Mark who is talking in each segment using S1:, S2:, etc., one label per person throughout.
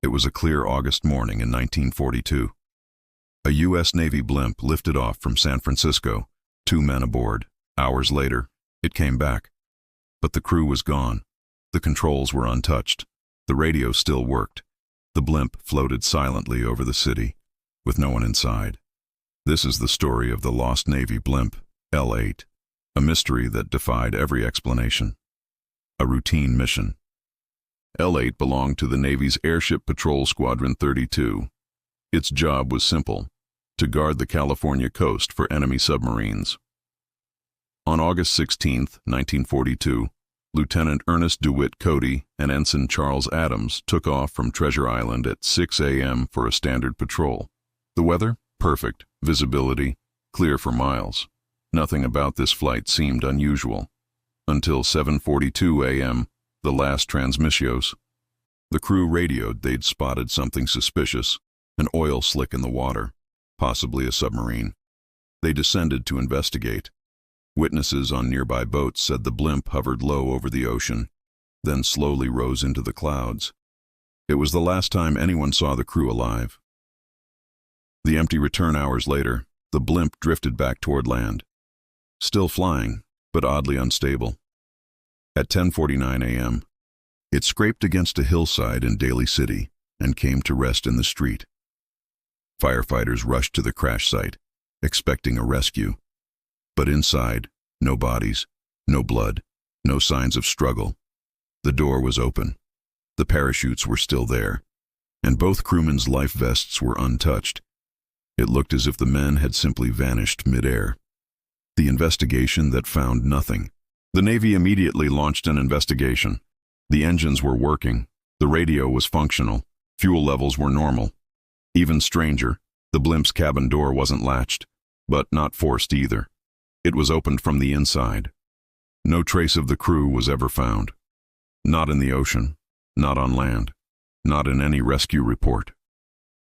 S1: It was a clear August morning in 1942. A U.S. Navy blimp lifted off from San Francisco, 2 men aboard. Hours later, it came back. But the crew was gone. The controls were untouched. The radio still worked. The blimp floated silently over the city, with no one inside. This is the story of the lost Navy blimp, L-8, a mystery that defied every explanation. A routine mission. L-8 belonged to the Navy's Airship Patrol Squadron 32. Its job was simple: to guard the California coast for enemy submarines. On August 16, 1942, Lieutenant Ernest DeWitt Cody and Ensign Charles Adams took off from Treasure Island at 6 a.m. for a standard patrol. The weather? Perfect. Visibility? Clear for miles. Nothing about this flight seemed unusual. Until 7:42 a.m., the last transmissions. The crew radioed they'd spotted something suspicious, an oil slick in the water, possibly a submarine. They descended to investigate. Witnesses on nearby boats said the blimp hovered low over the ocean, then slowly rose into the clouds. It was the last time anyone saw the crew alive. The empty return hours later, the blimp drifted back toward land. Still flying, but oddly unstable. At 10:49 a.m., it scraped against a hillside in Daly City and came to rest in the street. Firefighters rushed to the crash site, expecting a rescue. But inside, no bodies, no blood, no signs of struggle. The door was open. The parachutes were still there, and both crewmen's life vests were untouched. It looked as if the men had simply vanished midair. The investigation that found nothing. The Navy immediately launched an investigation. The engines were working. The radio was functional. Fuel levels were normal. Even stranger, the blimp's cabin door wasn't latched, but not forced either. It was opened from the inside. No trace of the crew was ever found. Not in the ocean, not on land, not in any rescue report.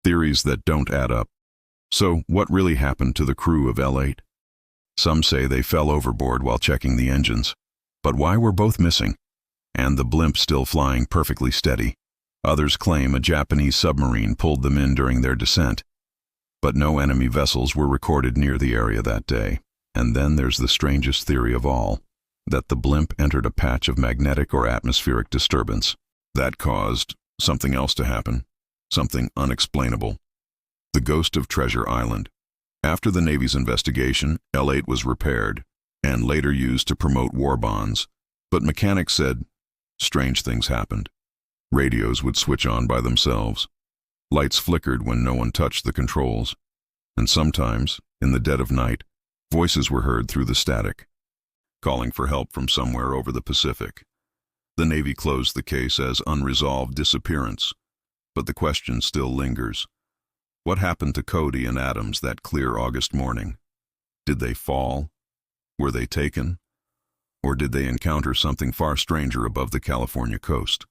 S1: Theories that don't add up. So, what really happened to the crew of L-8? Some say they fell overboard while checking the engines. But why were both missing? And the blimp still flying perfectly steady? Others claim a Japanese submarine pulled them in during their descent. But no enemy vessels were recorded near the area that day. And then there's the strangest theory of all, that the blimp entered a patch of magnetic or atmospheric disturbance. That caused something else to happen, something unexplainable. The ghost of Treasure Island. After the Navy's investigation, L-8 was repaired and later used to promote war bonds. But mechanics said strange things happened. Radios would switch on by themselves. Lights flickered when no one touched the controls. And sometimes, in the dead of night, voices were heard through the static, calling for help from somewhere over the Pacific. The Navy closed the case as unresolved disappearance, but the question still lingers. What happened to Cody and Adams that clear August morning? Did they fall? Were they taken? Or did they encounter something far stranger above the California coast?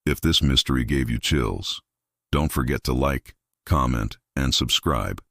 S1: If this mystery gave you chills, don't forget to like, comment, and subscribe.